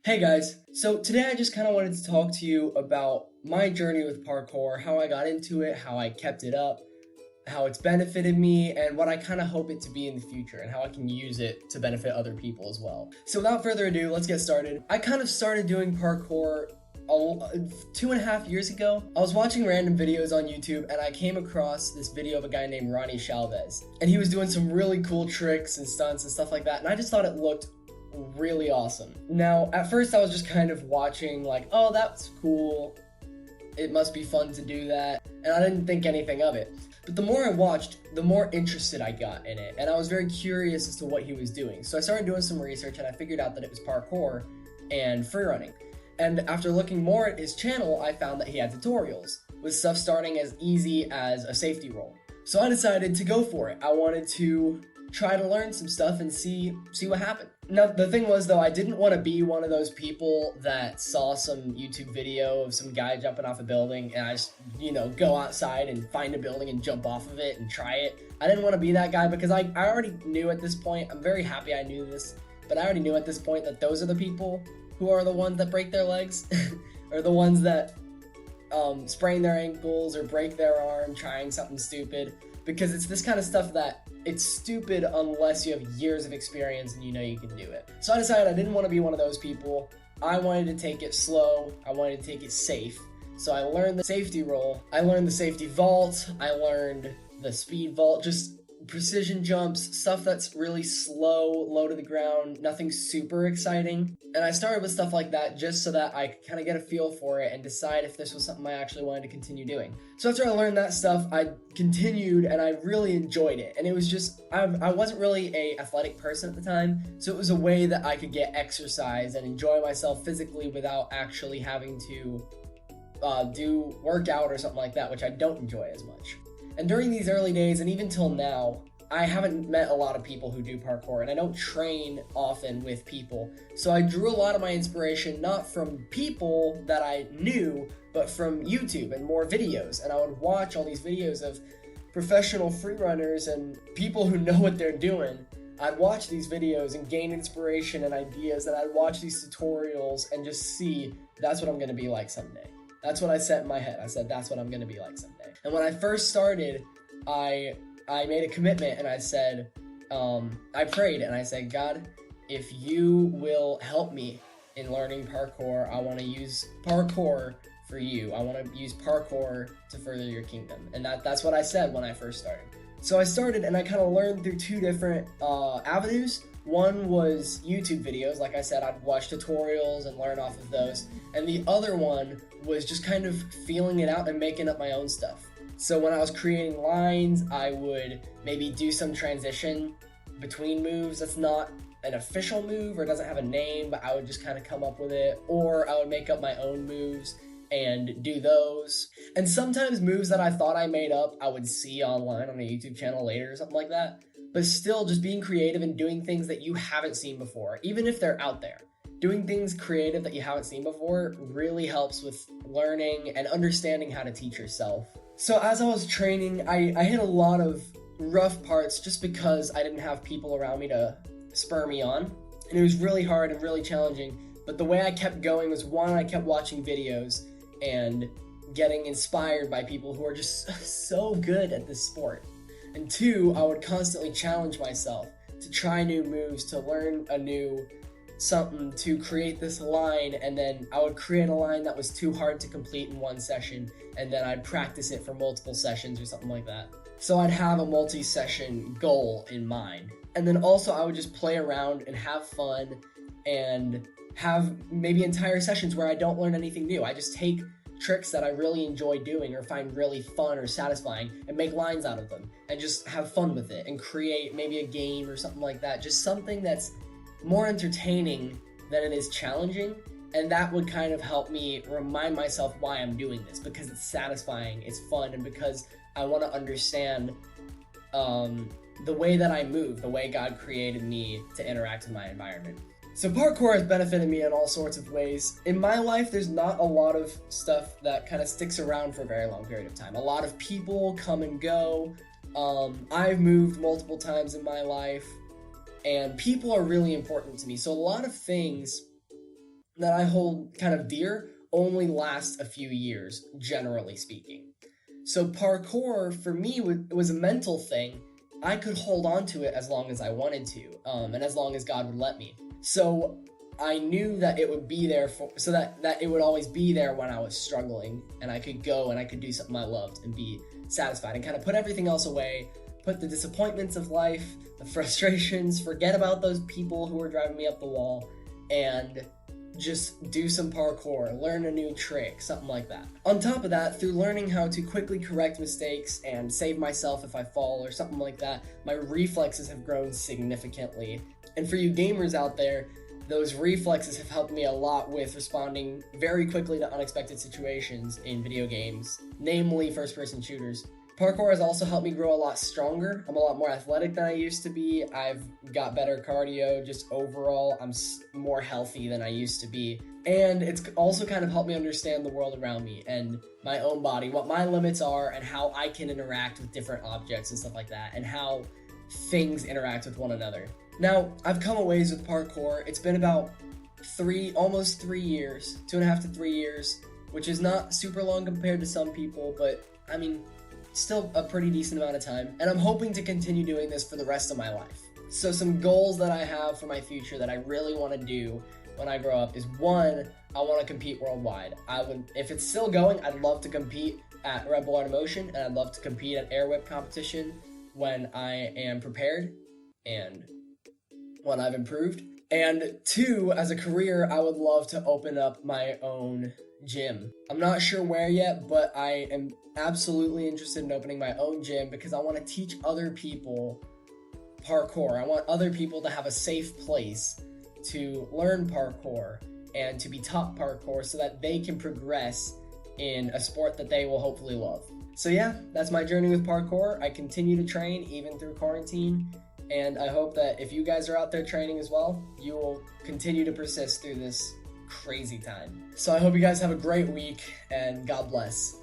Hey guys, so today I just kind of wanted to talk to you about my journey with parkour, how I got into it, how I kept it up, how it's benefited me, and what I kind of hope it to be in the future, and how I can use it to benefit other people as well. So without further ado, let's get started. I kind of started doing parkour 2.5 years ago. I was watching random videos on YouTube and I came across this video of a guy named Ronnie Chalvez, and he was doing some really cool tricks and stunts and stuff like that, and I just thought it looked really awesome. Now, at first I was just kind of watching like, oh, that's cool. It must be fun to do that. And I didn't think anything of it. But the more I watched, the more interested I got in it. And I was very curious as to what he was doing. So I started doing some research and I figured out that it was parkour and free running. And after looking more at his channel, I found that he had tutorials with stuff starting as easy as a safety roll. So I decided to go for it. I wanted to try to learn some stuff and see what happened. Now, the thing was, though, I didn't want to be one of those people that saw some YouTube video of some guy jumping off a building and I just, go outside and find a building and jump off of it and try it. I didn't want to be that guy because I already knew at this point, I'm very happy I knew this, but I already knew at this point that those are the people who are the ones that break their legs or the ones that sprain their ankles or break their arm trying something stupid, because it's this kind of stuff that it's stupid unless you have years of experience and you know you can do it. So I decided I didn't want to be one of those people. I wanted to take it slow. I wanted to take it safe. So I learned the safety roll. I learned the safety vault. I learned the speed vault, just precision jumps, stuff that's really slow, low to the ground, nothing super exciting. And I started with stuff like that just so that I could kind of get a feel for it and decide if this was something I actually wanted to continue doing. So after I learned that stuff, I continued and I really enjoyed it. And it was just, I wasn't really a athletic person at the time, so it was a way that I could get exercise and enjoy myself physically without actually having to do workout or something like that, which I don't enjoy as much. And during these early days, and even till now, I haven't met a lot of people who do parkour, and I don't train often with people. So I drew a lot of my inspiration not from people that I knew, but from YouTube and more videos. And I would watch all these videos of professional freerunners and people who know what they're doing. I'd watch these videos and gain inspiration and ideas, and I'd watch these tutorials and just see, that's what I'm going to be like someday. That's what I set in my head. I said, that's what I'm going to be like someday. And when I first started, I made a commitment and I said, I prayed and I said, God, if you will help me in learning parkour, I want to use parkour for you. I want to use parkour to further your kingdom. And that's what I said when I first started. So I started and I kind of learned through two different avenues. One was YouTube videos. Like I said, I'd watch tutorials and learn off of those. And the other one was just kind of feeling it out and making up my own stuff. So when I was creating lines, I would maybe do some transition between moves that's not an official move or doesn't have a name, but I would just kind of come up with it. Or I would make up my own moves and do those. And sometimes moves that I thought I made up, I would see online on a YouTube channel later or something like that. But still, just being creative and doing things that you haven't seen before, even if they're out there. Doing things creative that you haven't seen before really helps with learning and understanding how to teach yourself. So as I was training, I hit a lot of rough parts just because I didn't have people around me to spur me on. And it was really hard and really challenging. But the way I kept going was, one, I kept watching videos and getting inspired by people who are just so good at this sport. And two, I would constantly challenge myself to try new moves, to learn a new something, to create this line, and then I would create a line that was too hard to complete in one session, and then I'd practice it for multiple sessions or something like that. So I'd have a multi-session goal in mind. And then also I would just play around and have fun and have maybe entire sessions where I don't learn anything new. I just take tricks that I really enjoy doing or find really fun or satisfying and make lines out of them and just have fun with it and create maybe a game or something like that. Just something that's more entertaining than it is challenging, and that would kind of help me remind myself why I'm doing this, because it's satisfying, it's fun, and because I want to understand the way that I move, the way God created me to interact with my environment. So parkour has benefited me in all sorts of ways. In my life, there's not a lot of stuff that kind of sticks around for a very long period of time. A lot of people come and go. I've moved multiple times in my life, and people are really important to me. So a lot of things that I hold kind of dear only lasts a few years, generally speaking. So parkour for me was a mental thing. I could hold on to it as long as I wanted to, and as long as God would let me. So I knew that it would be there so that it would always be there when I was struggling, and I could go and I could do something I loved and be satisfied and kind of put everything else away, put the disappointments of life, the frustrations, forget about those people who were driving me up the wall, and just do some parkour, learn a new trick, something like that. On top of that, through learning how to quickly correct mistakes and save myself if I fall or something like that, my reflexes have grown significantly. And for you gamers out there, those reflexes have helped me a lot with responding very quickly to unexpected situations in video games, namely first-person shooters. Parkour has also helped me grow a lot stronger. I'm a lot more athletic than I used to be. I've got better cardio, just overall, I'm more healthy than I used to be. And it's also kind of helped me understand the world around me and my own body, what my limits are, and how I can interact with different objects and stuff like that, and how things interact with one another. Now, I've come a ways with parkour. It's been about almost 3 years, 2.5 to 3 years, which is not super long compared to some people, but I mean, still a pretty decent amount of time, and I'm hoping to continue doing this for the rest of my life. So some goals that I have for my future that I really want to do when I grow up is, one, I want to compete worldwide. If it's still going, I'd love to compete at Red Bull Art of Motion, and I'd love to compete at air whip competition when I am prepared and when I've improved. And two, as a career, I would love to open up my own gym. I'm not sure where yet, but I am absolutely interested in opening my own gym because I want to teach other people parkour. I want other people to have a safe place to learn parkour and to be taught parkour so that they can progress in a sport that they will hopefully love. So yeah, that's my journey with parkour. I continue to train even through quarantine, and I hope that if you guys are out there training as well, you will continue to persist through this crazy time. So I hope you guys have a great week, and God bless.